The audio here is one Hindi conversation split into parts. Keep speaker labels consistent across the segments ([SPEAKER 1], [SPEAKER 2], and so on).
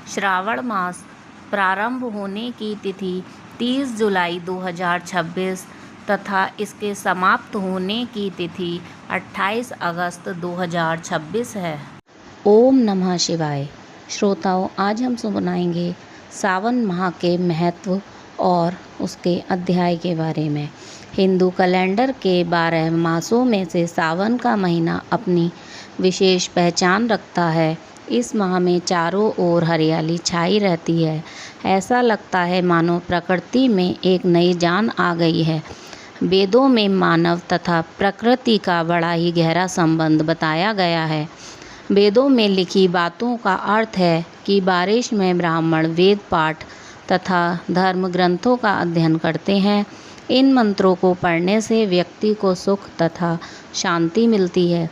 [SPEAKER 1] श्रावण मास प्रारंभ होने की तिथि 30 जुलाई 2026 तथा इसके समाप्त होने की तिथि 28 अगस्त 2026 है।
[SPEAKER 2] ओम नमः शिवाय। श्रोताओं, आज हम सुनाएंगे सावन माह के महत्व और उसके अध्याय के बारे में। हिंदू कैलेंडर के 12 मासों में से सावन का महीना अपनी विशेष पहचान रखता है। इस माह में चारों ओर हरियाली छाई रहती है। ऐसा लगता है मानो प्रकृति में एक नई जान आ गई है। वेदों में मानव तथा प्रकृति का बड़ा ही गहरा संबंध बताया गया है। वेदों में लिखी बातों का अर्थ है कि बारिश में ब्राह्मण वेद पाठ तथा धर्म ग्रंथों का अध्ययन करते हैं। इन मंत्रों को पढ़ने से व्यक्ति को सुख तथा शांति मिलती है।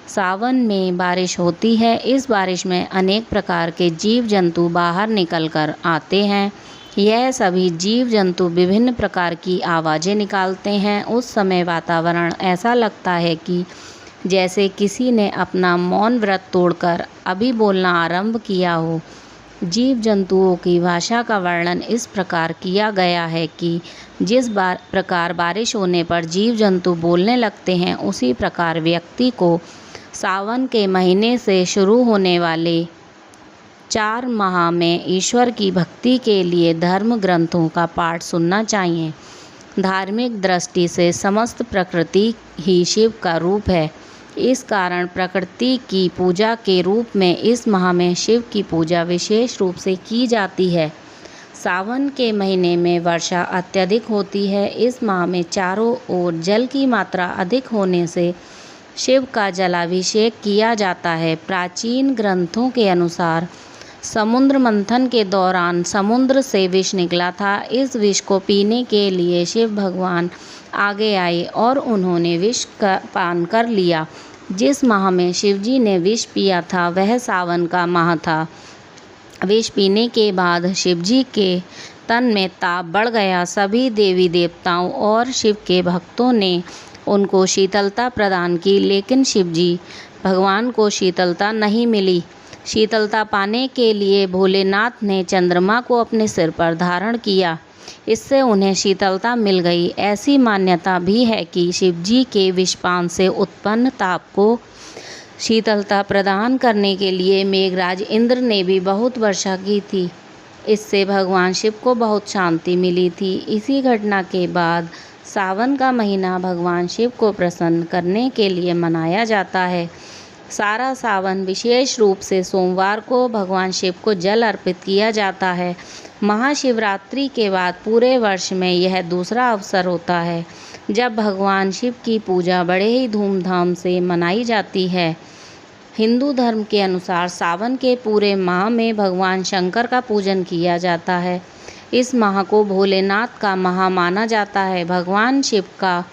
[SPEAKER 2] सावन में बारिश होती है। इस बारिश में अनेक प्रकार के जीव जंतु बाहर निकल कर आते हैं। यह सभी जीव जंतु विभिन्न प्रकार की आवाज़ें निकालते हैं। उस समय वातावरण ऐसा लगता है कि जैसे किसी ने अपना मौन व्रत तोड़कर अभी बोलना आरंभ किया हो। जीव जंतुओं की भाषा का वर्णन इस प्रकार किया गया है कि जिस प्रकार बारिश होने पर जीव जंतु बोलने लगते हैं, उसी प्रकार व्यक्ति को सावन के महीने से शुरू होने वाले 4 माह में ईश्वर की भक्ति के लिए धर्म ग्रंथों का पाठ सुनना चाहिए। धार्मिक दृष्टि से समस्त प्रकृति ही शिव का रूप है। इस कारण प्रकृति की पूजा के रूप में इस माह में शिव की पूजा विशेष रूप से की जाती है। सावन के महीने में वर्षा अत्यधिक होती है। इस माह में चारों ओर जल की मात्रा अधिक होने से शिव का जलाभिषेक किया जाता है। प्राचीन ग्रंथों के अनुसार समुद्र मंथन के दौरान समुद्र से विष निकला था। इस विष को पीने के लिए शिव भगवान आगे आए और उन्होंने विष का पान कर लिया। जिस माह में शिवजी ने विष पिया था वह सावन का माह था। विष पीने के बाद शिवजी के तन में ताप बढ़ गया। सभी देवी देवताओं और शिव के भक्तों ने उनको शीतलता प्रदान की, लेकिन शिवजी भगवान को शीतलता नहीं मिली। शीतलता पाने के लिए भोलेनाथ ने चंद्रमा को अपने सिर पर धारण किया। इससे उन्हें शीतलता मिल गई। ऐसी मान्यता भी है कि शिवजी के विषपान से उत्पन्न ताप को शीतलता प्रदान करने के लिए मेघराज इंद्र ने भी बहुत वर्षा की थी। इससे भगवान शिव को बहुत शांति मिली थी। इसी घटना के बाद सावन का महीना भगवान शिव को प्रसन्न करने के लिए मनाया जाता है। सारा सावन विशेष रूप से सोमवार को भगवान शिव को जल अर्पित किया जाता है। महाशिवरात्रि के बाद पूरे वर्ष में यह दूसरा अवसर होता है जब भगवान शिव की पूजा बड़े ही धूमधाम से मनाई जाती है। हिंदू धर्म के अनुसार सावन के पूरे माह में भगवान शंकर का पूजन किया जाता है। इस माह को भोलेनाथ का माह माना जाता है। भगवान शिव का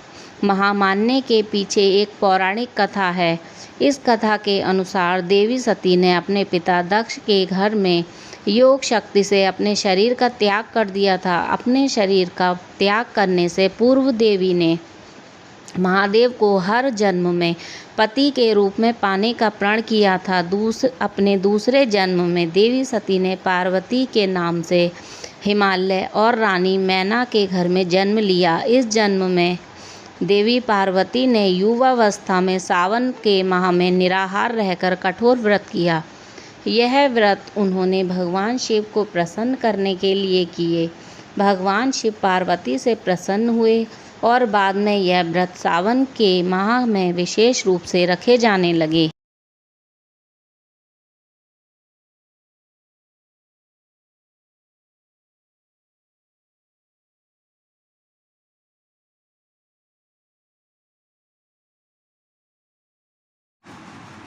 [SPEAKER 2] माह मानने के पीछे एक पौराणिक कथा है। इस कथा के अनुसार देवी सती ने अपने पिता दक्ष के घर में योग शक्ति से अपने शरीर का त्याग कर दिया था। अपने शरीर का त्याग करने से पूर्व देवी ने महादेव को हर जन्म में पति के रूप में पाने का प्रण किया था। अपने दूसरे जन्म में देवी सती ने पार्वती के नाम से हिमालय और रानी मैना के घर में जन्म लिया। इस जन्म में देवी पार्वती ने युवावस्था में सावन के माह में निराहार रहकर कठोर व्रत किया। यह व्रत उन्होंने भगवान शिव को प्रसन्न करने के लिए किए। भगवान शिव पार्वती से प्रसन्न हुए और बाद में यह व्रत सावन के माह में विशेष रूप से रखे जाने लगे।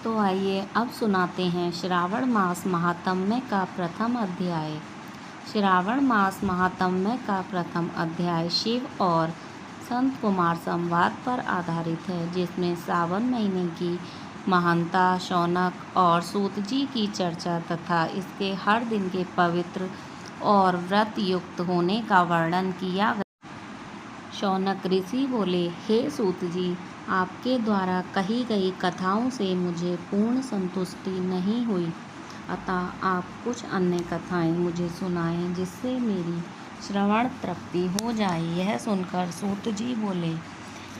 [SPEAKER 1] तो आइए अब सुनाते हैं श्रावण मास महात्म्य का प्रथम अध्याय। श्रावण मास महात्म्य का प्रथम अध्याय शिव और संत कुमार संवाद पर आधारित है, जिसमें सावन महीने की महानता, शौनक और सूत जी की चर्चा तथा इसके हर दिन के पवित्र और व्रत युक्त होने का वर्णन किया गया। शौनक ऋषि बोले, हे सूत जी, आपके द्वारा कही गई कथाओं से मुझे पूर्ण संतुष्टि नहीं हुई। अतः आप कुछ अन्य कथाएं मुझे सुनाएं जिससे मेरी श्रवण तृप्ति हो जाए। यह सुनकर सूत जी बोले,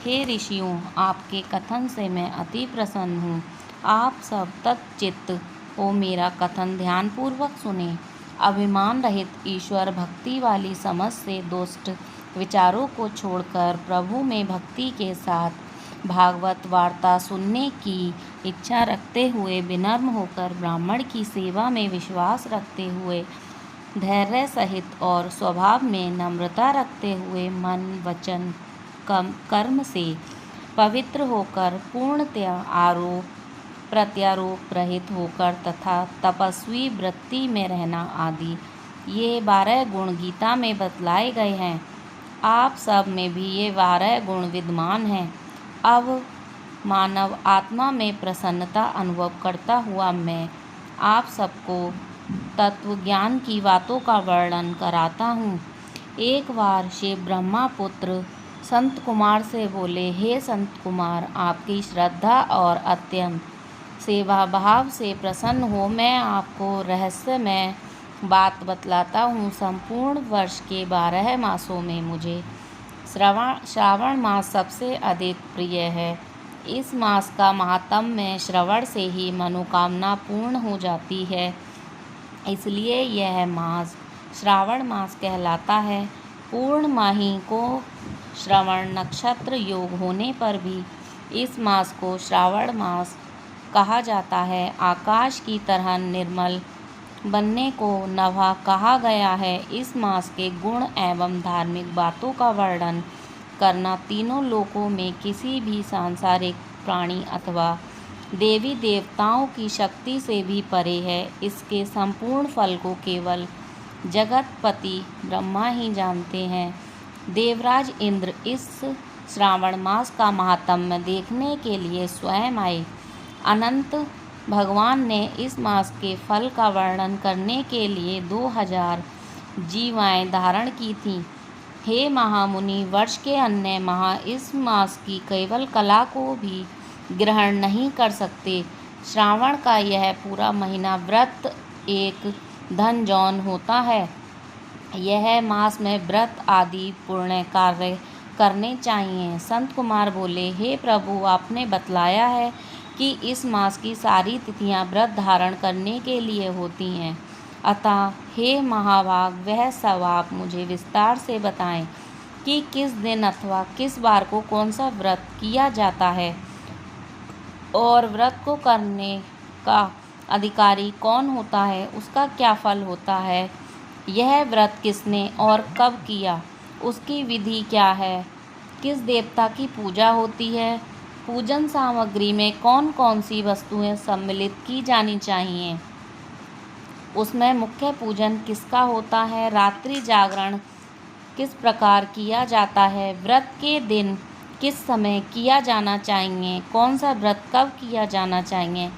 [SPEAKER 1] हे ऋषियों, आपके कथन से मैं अति प्रसन्न हूँ। आप सब तच्चित्त हो मेरा कथन ध्यानपूर्वक सुने। अभिमान रहित ईश्वर भक्ति वाली समझ से दुष्ट विचारों को छोड़कर प्रभु में भक्ति के साथ भागवत वार्ता सुनने की इच्छा रखते हुए विनम्र होकर ब्राह्मण की सेवा में विश्वास रखते हुए धैर्य सहित और स्वभाव में नम्रता रखते हुए मन वचन कर्म से पवित्र होकर पूर्णतया आरोप प्रत्यारोप रहित होकर तथा तपस्वी वृत्ति में रहना आदि ये 12 गुण गीता में बतलाए गए हैं। आप सब में भी ये 12 गुण विद्यमान हैं। अब मानव आत्मा में प्रसन्नता अनुभव करता हुआ मैं आप सबको तत्व ज्ञान की बातों का वर्णन कराता हूँ। एक बार शिव ब्रह्मा पुत्र संत कुमार से बोले, हे संत कुमार, आपकी श्रद्धा और अत्यंत सेवा भाव से प्रसन्न हो मैं आपको रहस्यमय बात बतलाता हूँ। संपूर्ण वर्ष के 12 मासों में मुझे श्रावण मास सबसे अधिक प्रिय है। इस मास का महात्म्य श्रवण से ही मनोकामना पूर्ण हो जाती है, इसलिए यह मास श्रावण मास कहलाता है। पूर्णमाही को श्रवण नक्षत्र योग होने पर भी इस मास को श्रावण मास कहा जाता है। आकाश की तरह निर्मल बनने को नभा कहा गया है। इस मास के गुण एवं धार्मिक बातों का वर्णन करना तीनों लोकों में किसी भी सांसारिक प्राणी अथवा देवी देवताओं की शक्ति से भी परे है। इसके संपूर्ण फल को केवल जगतपति ब्रह्मा ही जानते हैं। देवराज इंद्र इस श्रावण मास का महात्म्य देखने के लिए स्वयं आए। अनंत भगवान ने इस मास के फल का वर्णन करने के लिए 2000 जीवाएं धारण की थीं। हे महामुनि, वर्ष के अन्य माह इस मास की केवल कला को भी ग्रहण नहीं कर सकते। श्रावण का यह पूरा महीना व्रत एक धन जौन होता है। यह मास में व्रत आदि पुण्य कार्य करने चाहिए। संत कुमार बोले, हे प्रभु, आपने बतलाया है कि इस मास की सारी तिथियां व्रत धारण करने के लिए होती हैं। अतः हे महाभाग, वह सब आप मुझे विस्तार से बताएं कि किस दिन अथवा किस बार को कौन सा व्रत किया जाता है और व्रत को करने का अधिकारी कौन होता है, उसका क्या फल होता है, यह व्रत किसने और कब किया, उसकी विधि क्या है, किस देवता की पूजा होती है, पूजन सामग्री में कौन कौन सी वस्तुएं सम्मिलित की जानी चाहिए, उसमें मुख्य पूजन किसका होता है, रात्रि जागरण किस प्रकार किया जाता है, व्रत के दिन किस समय किया जाना चाहिए, कौन सा व्रत कब किया जाना चाहिए।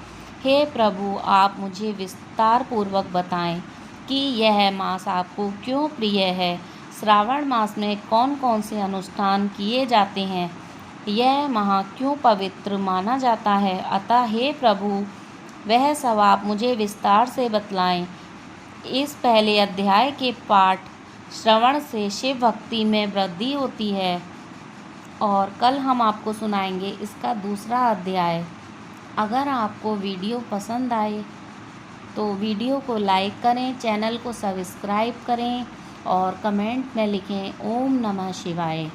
[SPEAKER 1] हे प्रभु, आप मुझे विस्तार पूर्वक बताएं कि यह मास आपको क्यों प्रिय है। श्रावण मास में कौन कौन से अनुष्ठान किए जाते हैं, यह माह क्यों पवित्र माना जाता है। अतः हे प्रभु, वह सब आप मुझे विस्तार से बतलाएं। इस पहले अध्याय के पाठ श्रवण से शिव भक्ति में वृद्धि होती है और कल हम आपको सुनाएंगे इसका दूसरा अध्याय। अगर आपको वीडियो पसंद आए तो वीडियो को लाइक करें, चैनल को सब्सक्राइब करें और कमेंट में लिखें ओम नमः शिवाय।